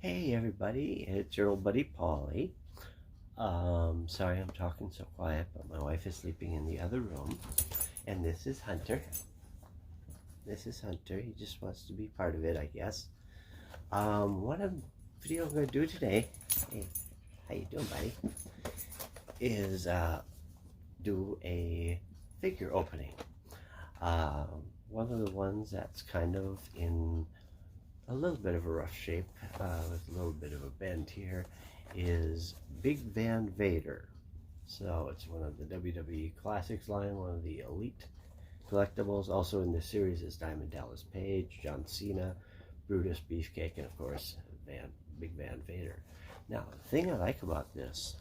Hey everybody, it's your old buddy Paulie. Sorry I'm talking so quiet, but my wife is sleeping in the other room. And this is Hunter. This is Hunter. He just wants to be part of it, I guess. What video I'm going to do today, hey, how you doing, buddy, is do a figure opening. One of the ones that's kind of in a little bit of a rough shape, with a little bit of a bend here, is Big Van Vader. So it's one of the WWE Classics line, one of the elite collectibles. Also in this series is Diamond Dallas Page, John Cena, Brutus Beefcake, and of course Big Van Vader. Now the thing I like about this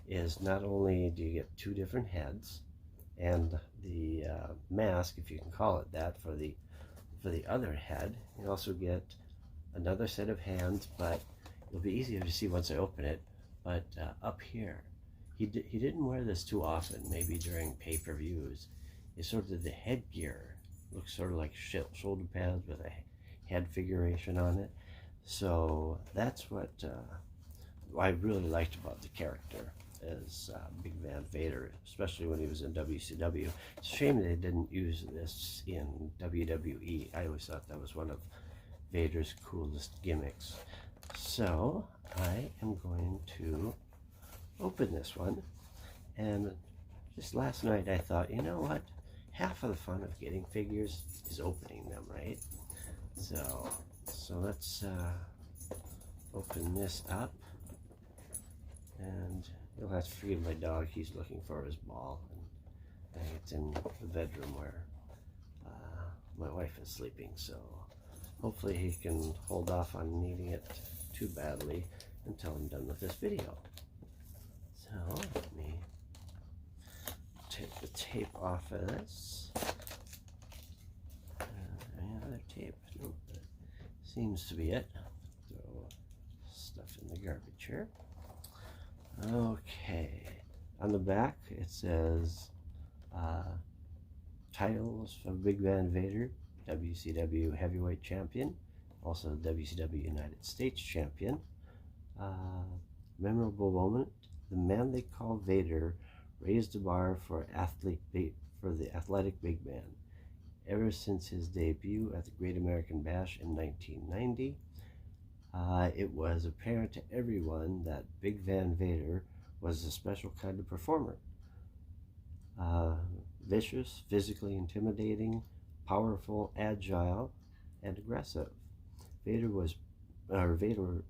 is not only do you get two different heads and the mask, if you can call it that, for the other head, you also get another set of hands, but it'll be easier to see once I open it. But up here, he didn't wear this too often, maybe during pay-per-views. It's sort of the headgear. Looks sort of like shoulder pads with a head figuration on it. So that's what I really liked about the character as Big Van Vader, especially when he was in WCW. It's a shame they didn't use this in WWE. I always thought that was one of Vader's coolest gimmicks. So I am going to open this one, and just last night I thought, you know what, half of the fun of getting figures is opening them, right? So let's open this up, and you'll have to forgive my dog, he's looking for his ball, and it's in the bedroom where my wife is sleeping, so hopefully he can hold off on needing it too badly until I'm done with this video. So let me take the tape off of this. Any other tape? Nope. Seems to be it. Throw stuff in the garbage here. Okay. On the back it says titles for Big Van Vader, WCW Heavyweight Champion, also WCW United States Champion. Memorable moment: the man they call Vader raised the bar for the athletic big man. Ever since his debut at the Great American Bash in 1990, it was apparent to everyone that Big Van Vader was a special kind of performer. Vicious, physically intimidating, powerful, agile, and aggressive. Vader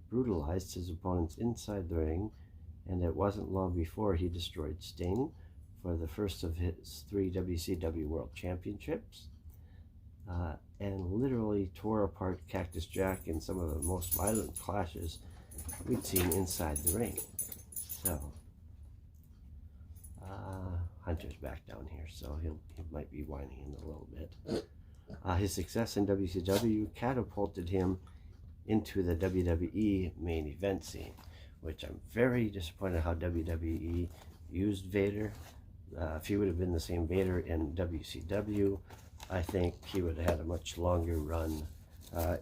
brutalized his opponents inside the ring, and it wasn't long before he destroyed Sting for the first of his 3 WCW World Championships, and literally tore apart Cactus Jack in some of the most violent clashes we'd seen inside the ring. So Hunter's back down here, so he might be whining in a little bit. His success in WCW catapulted him into the WWE main event scene, which I'm very disappointed how WWE used Vader. If he would have been the same Vader in WCW, I think he would have had a much longer run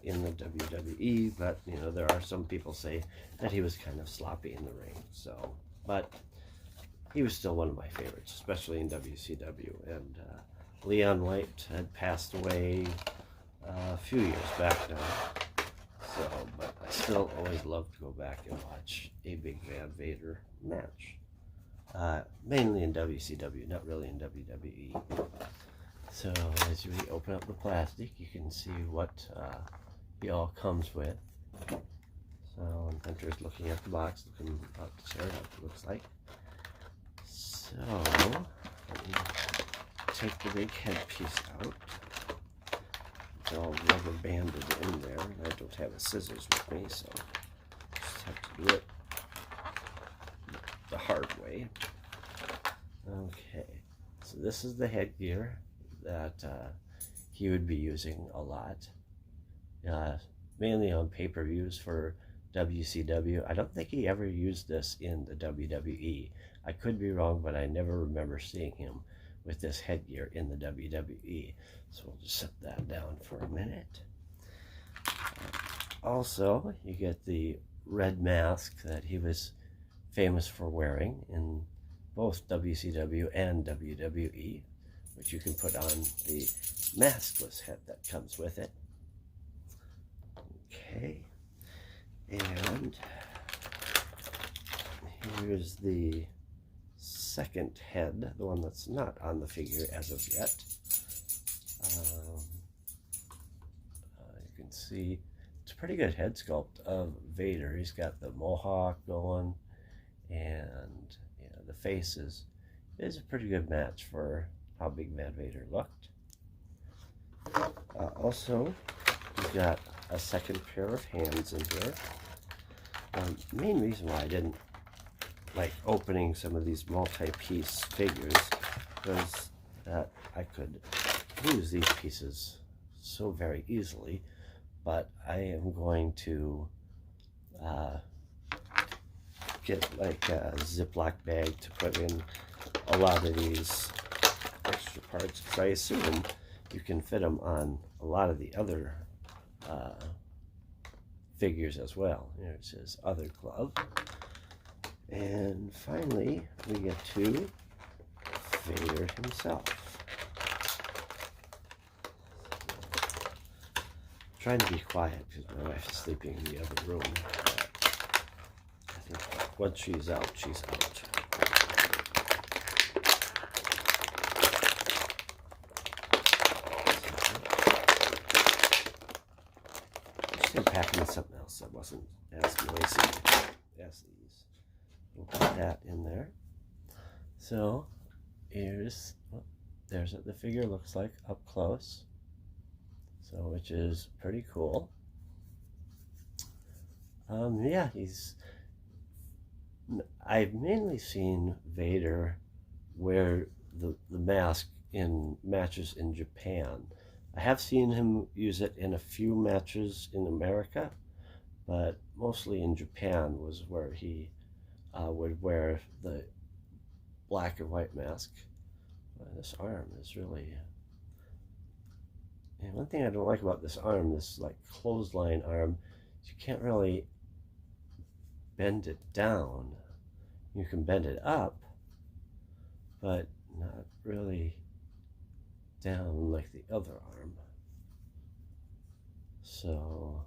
in the WWE, but you know, there are some people say that he was kind of sloppy in the ring. So, but he was still one of my favorites, especially in WCW. And Leon White had passed away a few years back now. So, but I still always love to go back and watch a Big Van Vader match. Mainly in WCW, not really in WWE. So as we open up the plastic, you can see what he all comes with. So Hunter's looking at the box, looking out to share what it looks like. So let me take the big headpiece out. It's all rubber banded in there, and I don't have the scissors with me, so I just have to do it the hard way. Okay, so this is the headgear that he would be using a lot, mainly on pay-per-views for WCW. I don't think he ever used this in the WWE. I could be wrong, but I never remember seeing him with this headgear in the WWE. So we'll just set that down for a minute. Also, you get the red mask that he was famous for wearing in both WCW and WWE, which you can put on the maskless head that comes with it. Okay, and here's the second head, the one that's not on the figure as of yet. You can see it's a pretty good head sculpt of Vader. He's got the mohawk going, and you know, the face is a pretty good match for how Big Van Vader looked. Also, we've got a second pair of hands in here. The main reason why I didn't like opening some of these multi-piece figures was that I could lose these pieces so very easily, but I am going to get like a Ziploc bag to put in a lot of these extra parts, because I assume you can fit them on a lot of the other figures as well. Here it says other glove. And finally, we get to Vader himself. I'm trying to be quiet because my wife is sleeping in the other room. I think once she's out, she's out. I'm packing something else that wasn't as noisy as these. We'll put that in there. So here's, there's what the figure looks like up close. So, which is pretty cool. Yeah, I've mainly seen Vader wear the mask in matches in Japan. I have seen him use it in a few matches in America, but mostly in Japan was where he would wear the black and white mask. This arm is really... And one thing I don't like about this arm, this like clothesline arm, is you can't really bend it down. You can bend it up, but not really down like the other arm. So,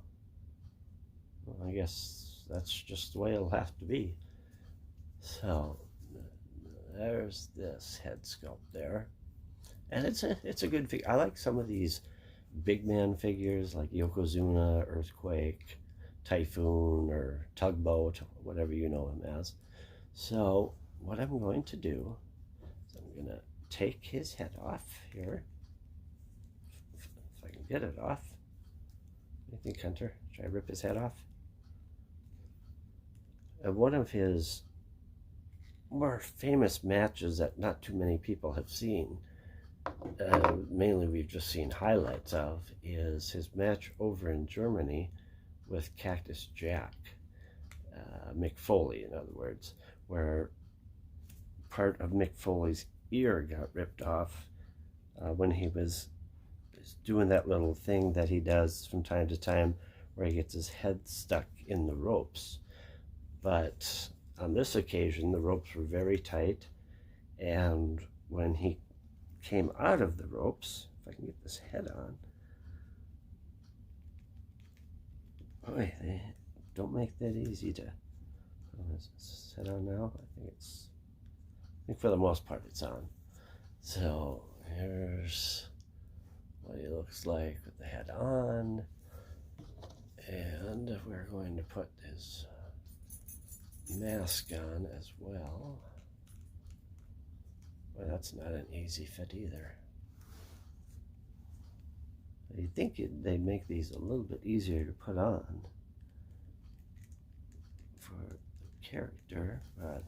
well, I guess that's just the way it'll have to be. So, there's this head sculpt there. And it's a good figure. I like some of these big man figures like Yokozuna, Earthquake, Typhoon, or Tugboat, whatever you know him as. So what I'm going to do is I'm going to take his head off here. If I can get it off. What do you think, Hunter? Should I rip his head off? One of his more famous matches that not too many people have seen, mainly we've just seen highlights of, is his match over in Germany with Cactus Jack, Mick Foley in other words, where part of Mick Foley's ear got ripped off when he was doing that little thing that he does from time to time where he gets his head stuck in the ropes. But on this occasion the ropes were very tight, and when he came out of the ropes, if I can get this head on, boy, they don't make that easy to... Is this head on now? I think for the most part it's on. So here's what he looks like with the head on, and we're going to put his mask on as well. Well, that's not an easy fit either. You'd think they'd make these a little bit easier to put on for the character, but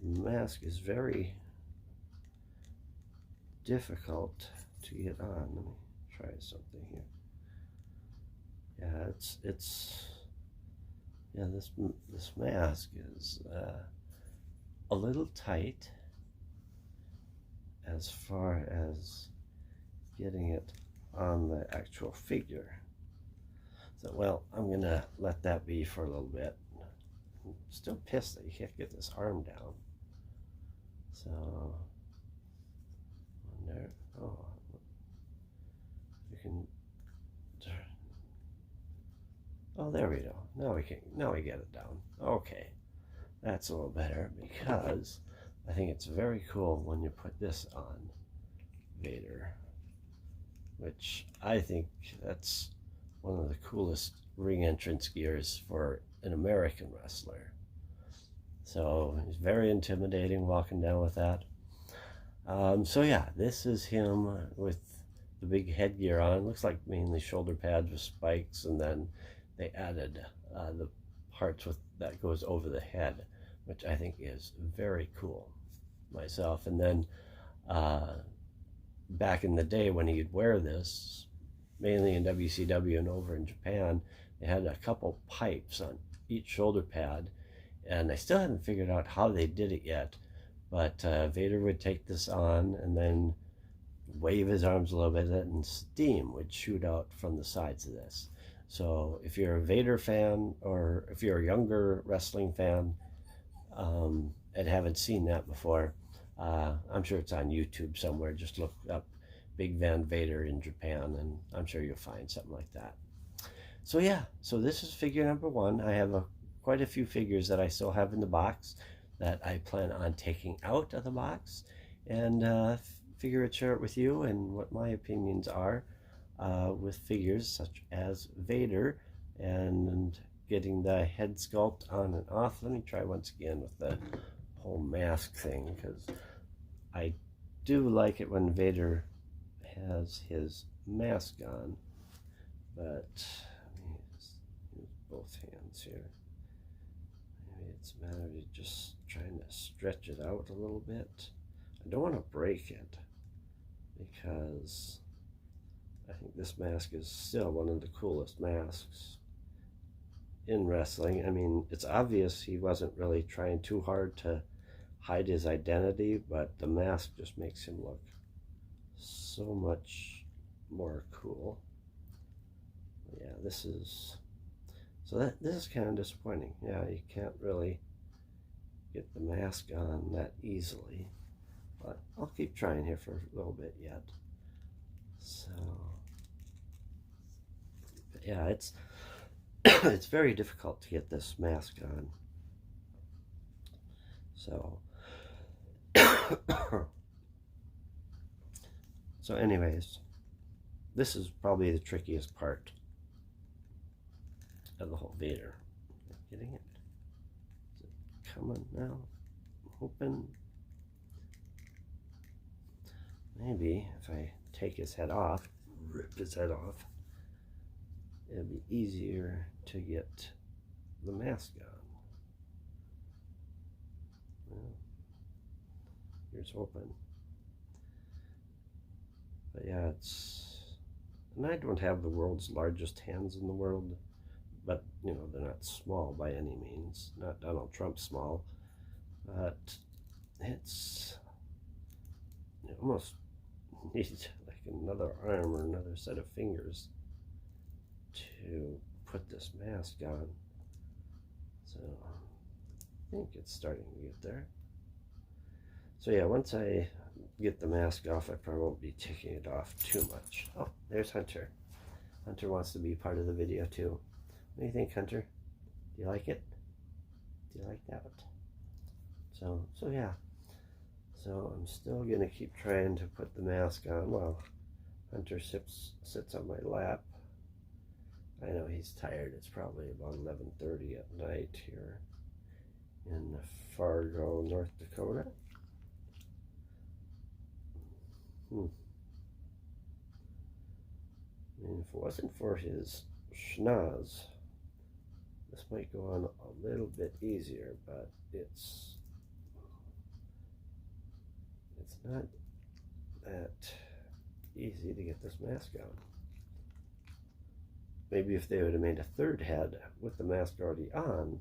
the mask is very difficult to get on. Let me try something here. Yeah, yeah, this mask is a little tight as far as getting it on the actual figure. So, well, I'm going to let that be for a little bit. I'm still pissed that you can't get this arm down. So, there. Oh, you can. Oh, there we go. Now we can. Now we get it down. Okay, that's a little better because I think it's very cool when you put this on Vader, which I think that's one of the coolest ring entrance gears for an American wrestler. So he's very intimidating walking down with that. So yeah, this is him with the big headgear on. Looks like mainly shoulder pads with spikes, and then they added the parts with that goes over the head, which I think is very cool myself. And then back in the day when he'd wear this, mainly in WCW and over in Japan, they had a couple pipes on each shoulder pad, and I still haven't figured out how they did it yet, but Vader would take this on and then wave his arms a little bit, and steam would shoot out from the sides of this. So if you're a Vader fan, or if you're a younger wrestling fan and haven't seen that before, I'm sure it's on YouTube somewhere. Just look up Big Van Vader in Japan, and I'm sure you'll find something like that. So yeah, so this is figure number one. I have quite a few figures that I still have in the box that I plan on taking out of the box, and figure it, share it with you and what my opinions are with figures such as Vader and getting the head sculpt on and off. Let me try once again with the whole mask thing, because I do like it when Vader has his mask on, but let me use both hands here. Maybe it's a matter of just trying to stretch it out a little bit. I don't want to break it, because I think this mask is still one of the coolest masks in wrestling. I mean, it's obvious he wasn't really trying too hard to hide his identity, but the mask just makes him look so much more cool. Yeah, this is kind of disappointing. Yeah, you can't really get the mask on that easily, but I'll keep trying here for a little bit yet. So yeah, it's it's very difficult to get this mask on. So so anyways, this is probably the trickiest part of the whole Vader. Getting it? Is it coming now? Open? Maybe if I take his head off, rip his head off, it'll be easier to get the mask on. Well, here's hoping. But yeah, and I don't have the world's largest hands in the world, but you know, they're not small by any means, not Donald Trump small, but it's, you almost need like another arm or another set of fingers to put this mask on. So I think it's starting to get there. So yeah, once I get the mask off, I probably won't be taking it off too much. Oh, there's Hunter. Hunter wants to be part of the video too. What do you think, Hunter? Do you like it? Do you like that? So yeah. So I'm still gonna keep trying to put the mask on while Hunter sits on my lap. I know he's tired. It's probably about 11:30 at night here in Fargo, North Dakota. I mean, if it wasn't for his schnoz, this might go on a little bit easier, but it's not that easy to get this mask on. Maybe if they would have made a third head with the mask already on,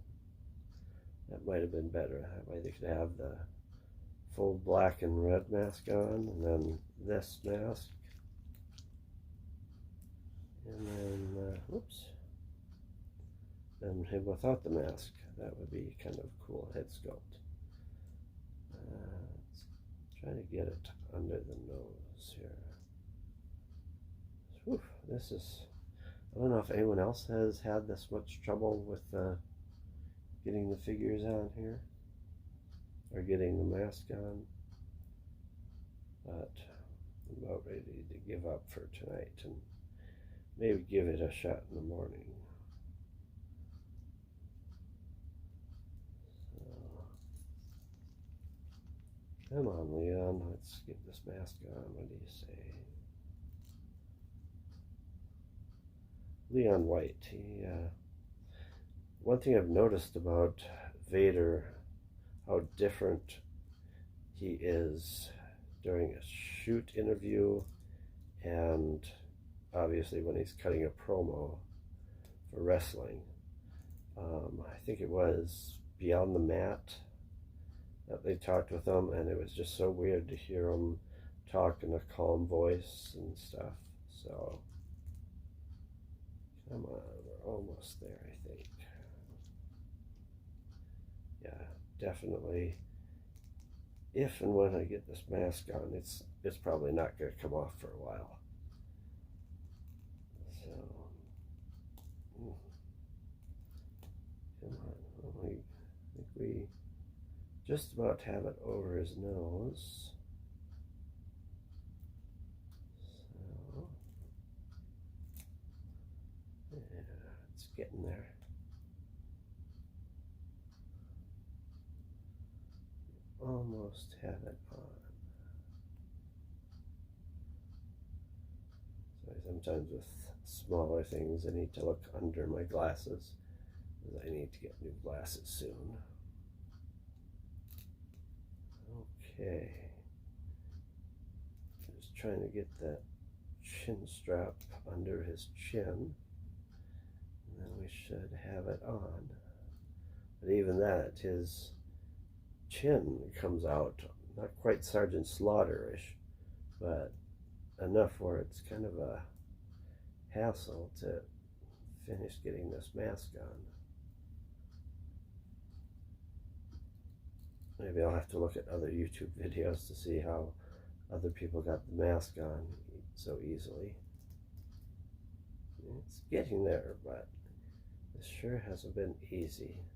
that might have been better. That way they could have the full black and red mask on, and then this mask, and then whoops, and him without the mask. That would be kind of cool head sculpt. Let's try to get it under the nose here. Whew, this is, I don't know if anyone else has had this much trouble with getting the figures on here, or getting the mask on, but I'm about ready to give up for tonight and maybe give it a shot in the morning. So, come on, Leon, let's get this mask on. What do you say? Leon White, he, one thing I've noticed about Vader, how different he is during a shoot interview and obviously when he's cutting a promo for wrestling. I think it was Beyond the Mat that they talked with him, and it was just so weird to hear him talk in a calm voice and stuff. So, come on, we're almost there, I think. Yeah, definitely. If and when I get this mask on, it's probably not going to come off for a while. So, come on. I think we just about have it over his nose. So, yeah, it's getting there. Almost have it on. So sometimes with smaller things I need to look under my glasses, because I need to get new glasses soon. Okay. Just trying to get that chin strap under his chin, and then we should have it on. But even that, his chin comes out, not quite Sergeant Slaughter-ish, but enough where it's kind of a hassle to finish getting this mask on. Maybe I'll have to look at other YouTube videos to see how other people got the mask on so easily. It's getting there, but this sure hasn't been easy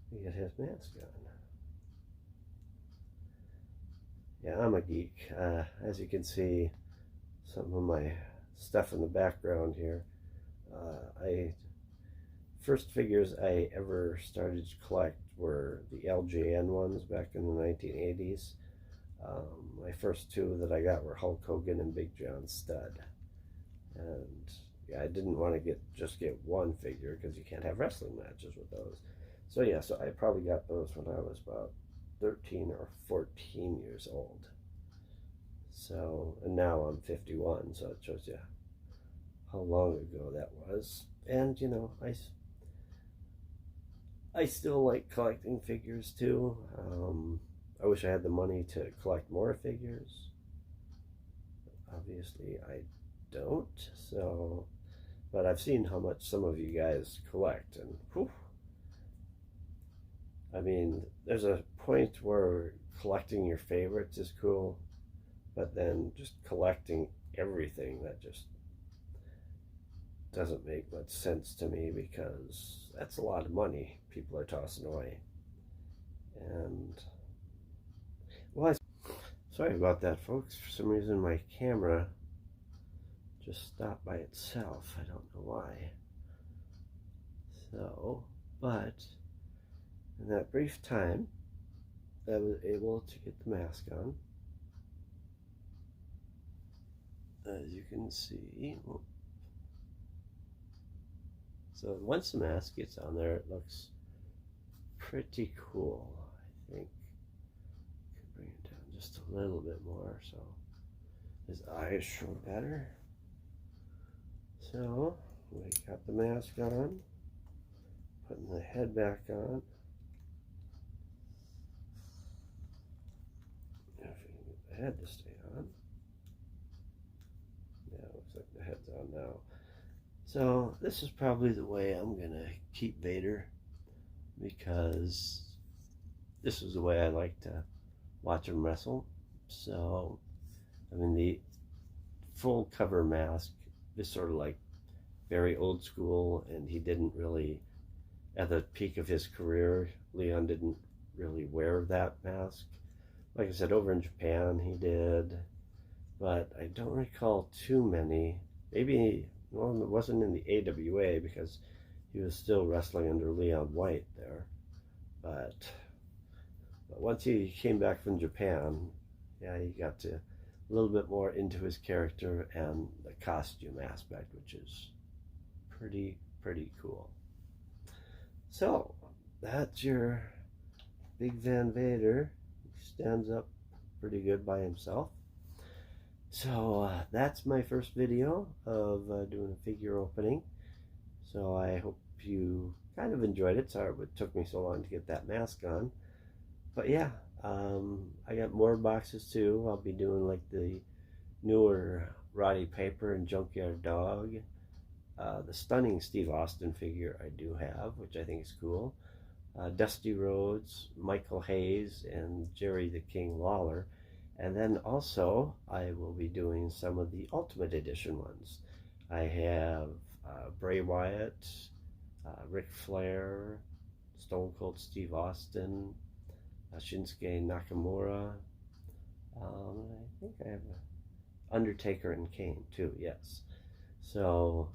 to get his mask on. Yeah, I'm a geek. As you can see, some of my stuff in the background here. First figures I ever started to collect were the LJN ones back in the 1980s. My first two that I got were Hulk Hogan and Big John Studd. And yeah, I didn't want to just get one figure because you can't have wrestling matches with those. So yeah, so I probably got those when I was about 13 or 14 years old. So, and now I'm 51, so it shows you how long ago that was. And, you know, I still like collecting figures too. I wish I had the money to collect more figures. Obviously, I don't. So, but I've seen how much some of you guys collect, and whew, I mean, there's a point where collecting your favorites is cool, but then just collecting everything, that just doesn't make much sense to me, because that's a lot of money people are tossing away. And, well, sorry about that, folks. For some reason, my camera just stopped by itself. I don't know why. So, but in that brief time, I was able to get the mask on. As you can see. So once the mask gets on there, it looks pretty cool, I think. Could bring it down just a little bit more so his eyes show better. So we got the mask on, putting the head back on. If we can get the head to stay on. Yeah, looks like the head's on now. So this is probably the way I'm gonna keep Vader, because this is the way I like to watch him wrestle. So, I mean, the full cover mask is sort of like very old school, and he didn't really, at the peak of his career, Leon didn't really wear that mask. Like I said, over in Japan he did, but I don't recall too many. Maybe, well, it wasn't in the AWA because he was still wrestling under Leon White there. But once he came back from Japan, yeah, he got to a little bit more into his character and the costume aspect, which is pretty cool. So that's your Big Van Vader. He stands up pretty good by himself. So that's my first video of doing a figure opening. So I hope you kind of enjoyed it. Sorry it took me so long to get that mask on. But yeah, I got more boxes too. I'll be doing like the newer Roddy Piper and Junkyard Dog. The stunning Steve Austin figure I do have, which I think is cool. Dusty Rhodes, Michael Hayes, and Jerry the King Lawler. And then also I will be doing some of the Ultimate Edition ones. I have Bray Wyatt, Ric Flair, Stone Cold Steve Austin, Shinsuke Nakamura. I think I have Undertaker and Kane too, yes. So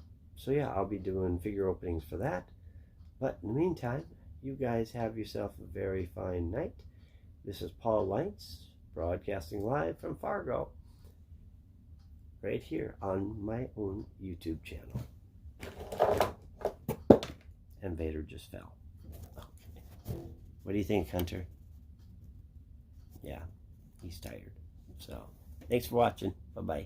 yeah, I'll be doing figure openings for that. But in the meantime, you guys have yourself a very fine night. This is Paul Leitz, broadcasting live from Fargo, right here on my own YouTube channel. And Vader just fell. Okay. What do you think, Hunter? Yeah, he's tired. So, thanks for watching. Bye-bye.